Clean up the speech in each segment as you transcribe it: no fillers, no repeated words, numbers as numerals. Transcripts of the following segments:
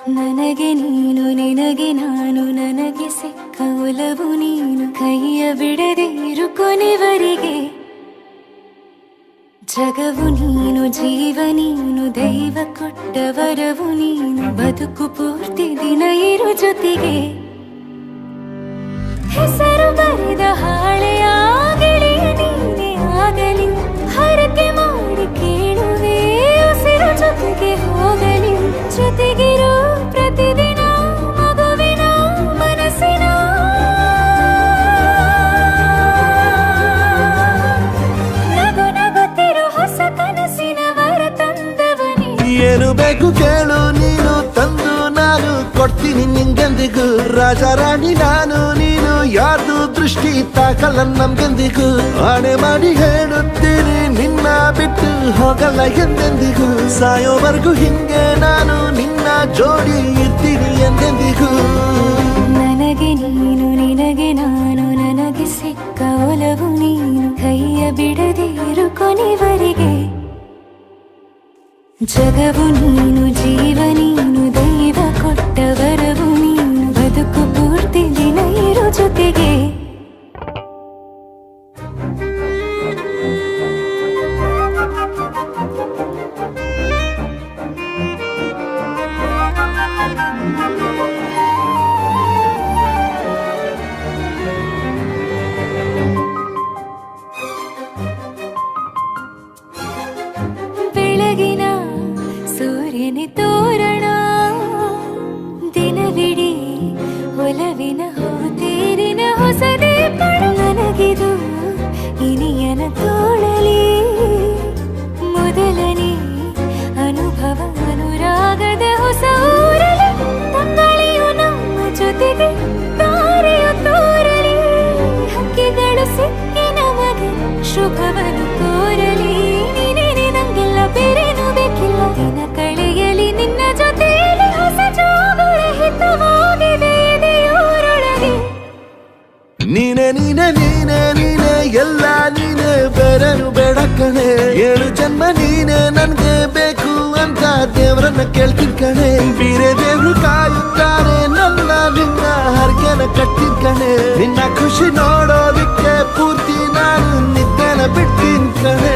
ನನಗೆ ನೀನು ನಿನಗೆ ನಾನು ನನಗೆ ಸಿಕ್ಕ ಒಲವು ನೀನು ಕೈಯ ಬಿಡದೆ ಇರು ಕೊನೆವರೆಗೆ ಜಗವು ನೀನು ಜೀವ ನೀನು ದೈವ ಕೊಟ್ಟ ವರವು ನೀನು ಬದುಕು ಪೂರ್ತಿ ದಿನ ಇರು ಜೊತೆಗೆ ಹೆಸರು ಬರೆದ ಹಾಳೆಯ ಗೆಳೆಯ ನೀನೇ ಆಗಲಿ ಹರಕೆ ಮಾಡಿ ಕೇಳುವೆ ಉಸಿರು ಜೊತೆಗೆ ಹೋಗಲಿ ಜೊತೆಗಿರೋ ಪ್ರತಿದಿನ ಮಗುವಿನ ಮನಸ್ಸಿನ ನಗು ನಗುತ್ತಿರೋ ಹೊಸ ಕನಸಿನ ವರ ತಂದವನೇ ಏನು ಬೇಕು ಕೇಳು ನೀನು ತಂದು ನಾನು ಕೊಡ್ತೀನಿ ನಿಂಗೆಂದಿಗೂ ರಾಜ ರಾಣಿ ನಾನು ನೀನು ಯಾರ್ದು ದೃಷ್ಟಿ ತಾಕಲ್ಲ ನಮ್ಗೆಂದಿಗೂ ಆಣೆ ಮಾಡಿ ಹೇಳುತ್ತೀನಿ ನಿನ್ನ ಬಿಟ್ಟು ಹೋಗಲ್ಲ ಎಂದೆಂದಿಗೂ ಸಾಯೋವರೆಗೂ ಹಿಂಗೆ ನಾನು ನಿನ್ನ ಜೋಡಿ ಇರ್ತೀನಿ ಎಂದೆಂದಿಗೂ ನನಗೆ ನೀನು ನಿನಗೆ ನಾನು ನನಗೆ ಸಿಕ್ಕ ಒಲವು ನೀನು ಕೈಯ ಬಿಡದೆ ಇರು ಕೊನೆವರೆಗೆ ಜಗವು ನೀನು ಜೀವ ನೀನು ದೈವ ಕೊಟ್ಟ ವರವು ನೀನು ಬದುಕು ಪೂರ್ತಿ ದಿನ ಇರು ಜೊತೆಗೆ ಬೆಳಗಿನ ಸೂರ್ಯನ ತೋರಣ ದಿನವಿಡೀ ಒಲವಿನ ಹೋತೇರಿನ ಹೊಸದೇ ಪಡ ನನಗಿದು ಇನಿಯನ ತೋಳಲಿ ಮೊದಲನೇ ಅನುಭವ ಅನುರಾಗದ ಹೊಸ ಊರಲಿ ತಂಗಳಿಯು ನಮ್ಮ ಜೊತೆಗೆ ತಾರೆಯು ತೋರಲಿ ಹಕ್ಕಿಗಳು ಸಿಕ್ಕಿ ನಮಗೆ ಶುಭವನ್ನು ಕೋರಲಿ ನೀನೇನೆ ನಂಗೆಲ್ಲ ಬೇರೇನು ಬೇಕಿಲ್ಲ ದಿನ ಕಳೆಯಲಿ ನಿನ್ನ ಜೊತೆಯಲ್ಲಿ ಹೊಸ ಜೋಗುಳ ಹಿತವಾಗಿದೆ ಇದೆಯೋರೊಳಗೆ ನೀನೆ ನೀನೆ ನೀನೆ ನೀನೆ ಎಲ್ಲ ನೀನೆ ಬೇರೆನು ಬೇಡ ಕಣೆ 7 ಜನ್ಮ ನೀನೆ ನನ್ಗೆ ಬೇಕು ಅಂತ ದೇವ್ರನ್ನ ಕೇಳ್ತೀನಿ ಕಣೆ ಬೇರೆ ದೇವ್ರು ಕಾಯುತ್ತಾರೆ ನನ್ನ ನಿನ್ನ ಹರ್ಗೆನ ಕಟ್ಟಿನ ಕಣೆ ನಿನ್ನ ಖುಷಿ ನೋಡೋದಿಕ್ಕೆ ಪೂರ್ತಿ ನಾನು ನಿದ್ದೆನ ಬಿಟ್ಟಿನ್ ಕಣೆ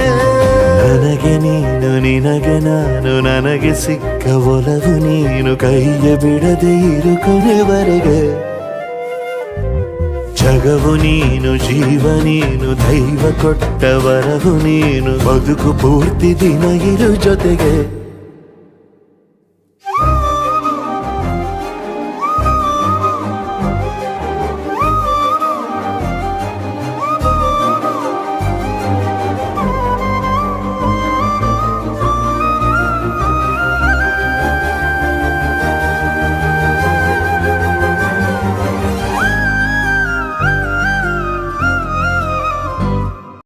ನನಗೆ ನೀನು ನಿನಗೆ ನಾನು ನನಗೆ ಸಿಕ್ಕ ಒಲವು ನೀನು ಕೈಯ ಬಿಡದೆ ಇರು ಕೊನೆವರೆಗೆ ಜಗವು ನೀನು ಜೀವ ನೀನು ದೈವ ಕೊಟ್ಟ ವರವು ನೀನು ಬದುಕು ಪೂರ್ತಿ ದಿನ ಇರು ಜೊತೆಗೆ